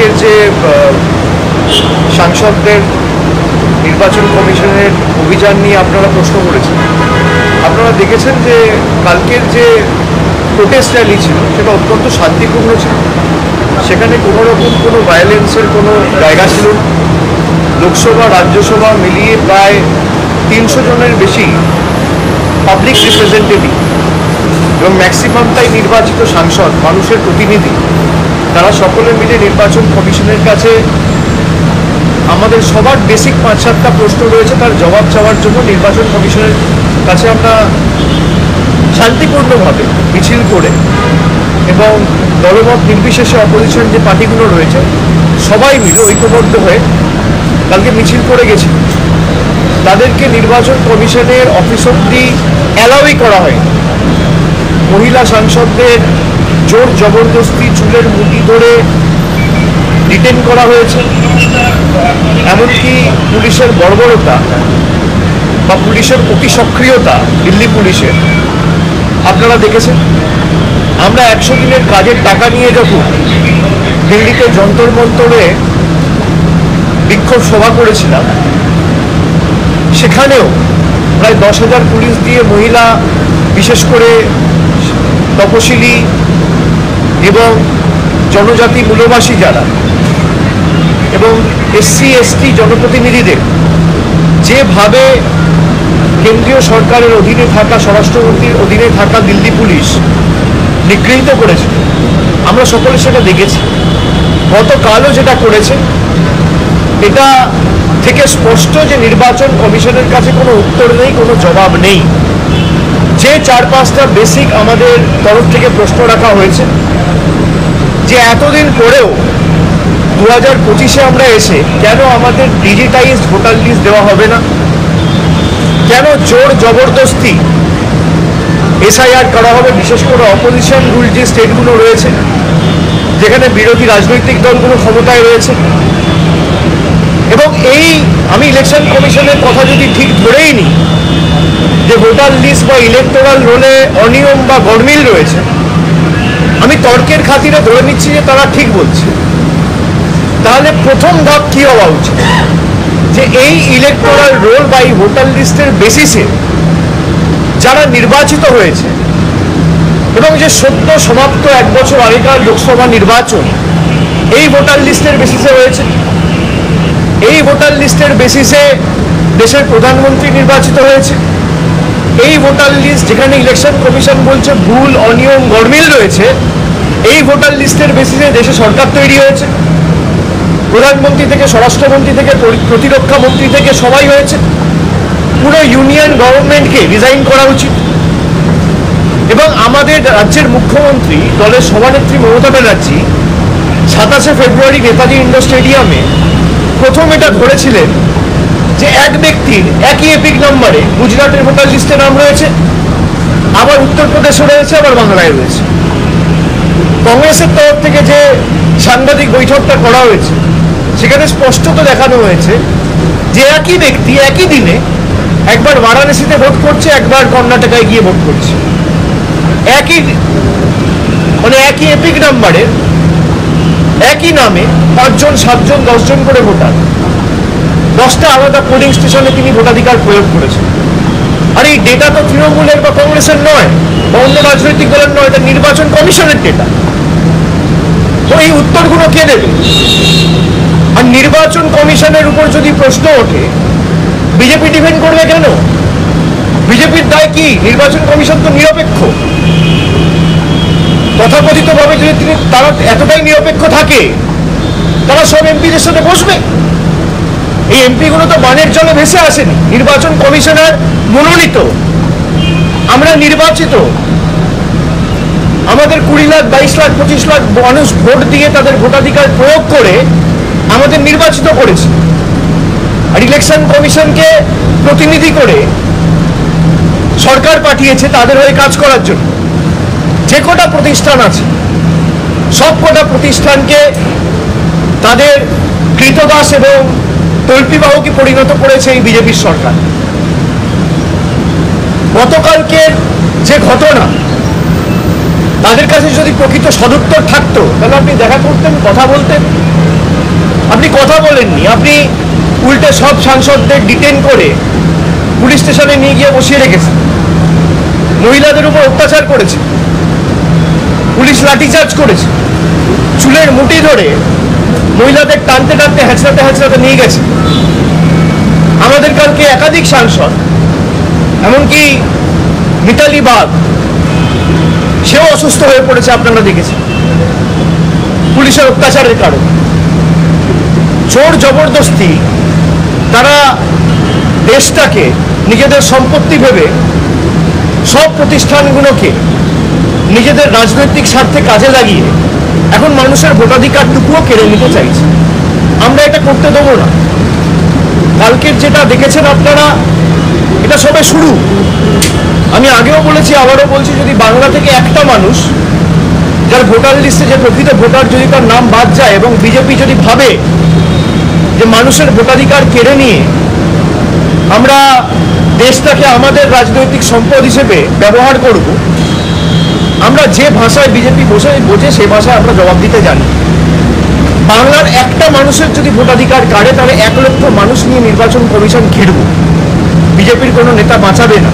কালকের যে সাংসদদের নির্বাচন কমিশনের অভিযান নিয়ে আপনারা প্রশ্ন করেছেন, আপনারা দেখেছেন যে কালকের যে প্রোটেস্ট র্যালি ছিল সেটা অত্যন্ত শান্তিপূর্ণ ছিল। সেখানে কোনো রকম কোনো ভায়োলেন্সের কোনো জায়গা ছিল না। লোকসভা রাজ্যসভা মিলিয়ে প্রায় 300 জনের বেশি পাবলিক রিপ্রেজেন্টেটিভ এবং ম্যাক্সিমামটাই নির্বাচিত সাংসদ, মানুষের প্রতিনিধি, তারা সকলে মিলে নির্বাচন কমিশনের কাছে আমাদের সবার বেসিক 5-7টা প্রশ্ন রয়েছে, তার জবাব চাওয়ার জন্য নির্বাচন কমিশনের কাছে আমরা শান্তিপূর্ণভাবে মিছিল করে এবং দলমত নির্বিশেষে অপোজিশন যে পার্টিগুলো রয়েছে সবাই মিলে ঐক্যবদ্ধ হয়ে কালকে মিছিল করে গেছি। তাদেরকে নির্বাচন কমিশনের অফিস অব্দি অ্যালাউই করা হয়। মহিলা সাংসদদের জোর জবরদস্তি চুলের মুঠি ধরে ডিটেন করা হয়েছে। এমনকি পুলিশের বর্বরতা বা পুলিশের অতি সক্রিয়তা, দিল্লি পুলিশের আপনারা দেখেছেন। আমরা 100 দিনের কাজের টাকা নিয়ে যখন দিল্লিতে যন্তর মন্তরে বিক্ষোভ সভা করেছিলাম, সেখানেও প্রায় 10,000 পুলিশ দিয়ে মহিলা, বিশেষ করে তপশিলি এবং জনজাতি মূলবাসী যারা এবং SC ST জনপ্রতিনিধিদের যেভাবে কেন্দ্রীয় সরকারের অধীনে থাকা, স্বরাষ্ট্রমন্ত্রীর অধীনে থাকা দিল্লি পুলিশ নিগৃহীত করেছে, আমরা সকলে সেটা দেখেছি। গতকালও যেটা করেছে, এটা থেকে স্পষ্ট যে নির্বাচন কমিশনের কাছে কোনো উত্তর নেই, কোনো জবাব নেই। যে 4-5টা বেসিক আমাদের তরফ থেকে প্রশ্ন রাখা হয়েছে, যে এতদিন পরেও 2025-এ আমরা এসে কেন আমাদের ডিজিটাইজড ভোটার লিস্ট দেওয়া হবে না, কেন জোর জবরদস্তি SIR করা হবে, বিশেষ করে অপোজিশন রুল যে স্টেটগুলো রয়েছে যেখানে বিরোধী রাজনৈতিক দলগুলো ক্ষমতায় রয়েছে। এবং আমি ইলেকশন কমিশনের কথা যদি ঠিক ধরেই নিই যে ভোটার লিস্ট বা ইলেকটোরাল রোলে অনিয়ম বা গরমিল রয়েছে, আমি তর্কের খাতিরে ধরে নিচ্ছি যে তারা ঠিক বলছে, তাহলে প্রথম ধাপ কি হওয়া উচিত যে এই ইলেকটোরাল রোল বা এই ভোটার লিস্টের বেসিসে যারা নির্বাচিত হয়েছে এবং যে সদ্য সমাপ্ত 1 বছর আগেকার লোকসভা নির্বাচন এই ভোটার লিস্টের বেসিসে হয়েছে, এই ভোটার লিস্টের বেসিসে দেশের প্রধানমন্ত্রী নির্বাচিত হয়েছে, এই ভোটার লিস্ট যেখানে ইলেকশন কমিশন বলছে ভুল, অনিয়ম, গরমিল রয়েছে, এই ভোটার লিস্টের বেসিসে দেশে সরকার তৈরি হয়েছে, প্রধানমন্ত্রী থেকে স্বরাষ্ট্রমন্ত্রী থেকে প্রতিরক্ষা মন্ত্রী থেকে সবাই হয়েছে। পুরো ইউনিয়ন গভর্নমেন্টকে রিজাইন করা উচিত। এবং আমাদের রাজ্যের মুখ্যমন্ত্রী, দলের সভানেত্রী মমতা ব্যানার্জি 27শে ফেব্রুয়ারি নেতাজি ইন্ডোর স্টেডিয়ামে প্রথম এটা ধরেছিলেন যে এক ব্যক্তির একই এপিক নম্বরে গুজরাটের ভোটার লিস্টে নাম রয়েছে, আবার উত্তরপ্রদেশে রয়েছে, আবার বাংলায় রয়েছে। কংগ্রেসের তরফ থেকে যে সাংবাদিক বৈঠকটা করা হয়েছে সেখানে স্পষ্টত দেখানো হয়েছে যে একই ব্যক্তি একই দিনে একবার বারাণসীতে ভোট করছে, একবার কর্ণাটকায় গিয়ে ভোট করছে। একই এপিক নাম্বারে একই নামে 5 জন 7 জন 10 জন করে ভোটার 10টা আলাদা পোলিং স্টেশনে তিনি ভোটাধিকার প্রয়োগ করেছেন। আর এই ডেটা তো তৃণমূলের বা কংগ্রেসের নয় বা অন্য রাজনৈতিক দলের নয়, এটা নির্বাচন কমিশনের ডেটা। তো এই উত্তরগুলো কে দেবে? আর নির্বাচন কমিশনের উপর যদি প্রশ্ন ওঠে বিজেপি ডিফেন্ড করবে কেন? বিজেপির দায় কি? নির্বাচন কমিশন তো নিরপেক্ষ। তথাকথিতভাবে যদি তারা এতটাই নিরপেক্ষ থাকে, তারা সব এমপিদের সাথে বসবে। এই এমপিগুলো তো বানের জলে ভেসে আসেনি, নির্বাচন কমিশনার মনোনীত, আমরা নির্বাচিত। আমাদের 20 লাখ 22 লাখ 25 লাখ মানুষ ভোট দিয়ে তাদের ভোটাধিকার প্রয়োগ করে আমাদের নির্বাচিত করেছে। আর ইলেকশন কমিশনকে প্রতিনিধি করে সরকার পাঠিয়েছে তাদের হয়ে কাজ করার জন্য। যে কটা প্রতিষ্ঠান আছে সব কটা প্রতিষ্ঠানকে তাদের কৃতদাস এবং তল্পিবাহকে পরিণত করেছে এই বিজেপির সরকার। গতকালকের যে ঘটনা, তাদের কাছে যদি প্রকৃত সদুত্তর থাকতো তাহলে আপনি দেখা করতেন, কথা বলতেন। আপনি কথা বলেননি, আপনি উল্টে সব সাংসদদের ডিটেন করে পুলিশ স্টেশনে নিয়ে গিয়ে বসিয়ে রেখেছেন। মহিলাদের উপর অত্যাচার করেছে, পুলিশ লাঠিচার্জ করেছে, চুলের মুঠি ধরে মহিলাদের টানতে টানতে হ্যাঁচড়াতে হ্যাঁচড়াতে নিয়ে গেছে। আমাদের কালকে একাধিক সাংসদ, এমনকি মিতালি বাগ, সেও অসুস্থ হয়ে পড়েছে, আপনারা দেখেছেন, পুলিশের অত্যাচারের কারণে। জোর জবরদস্তি তারা দেশটাকে নিজেদের সম্পত্তি ভেবে সব প্রতিষ্ঠানগুলোকে নিজেদের রাজনৈতিক স্বার্থে কাজে লাগিয়ে এখন মানুষের ভোটাধিকারটুকুও কেড়ে নিতে চাইছে। আমরা এটা করতে দেবো না। কালকের যেটা দেখেছেন আপনারা, এটা সবে শুরু। আমি আগেও বলেছি, আবারও বলছি, যদি বাংলা থেকে একটা মানুষ যার ভোটার লিস্টে যে প্রকৃত ভোটার যদি তার নাম বাদ যায় এবং বিজেপি যদি ভাবে যে মানুষের ভোটাধিকার কেড়ে নিয়ে আমরা দেশটাকে আমাদের রাজনৈতিক সম্পদ হিসেবে ব্যবহার করব, আমরা যে ভাষায় বিজেপি বোঝে সেই ভাষায় আমরা জবাব দিতে জানি। বাংলার একটা মানুষের যদি ভোটাধিকার কাড়ে, তাহলে 1 লক্ষ মানুষ নিয়ে নির্বাচন কমিশন ঘিরব। বিজেপির কোনো নেতা বাঁচাবে না।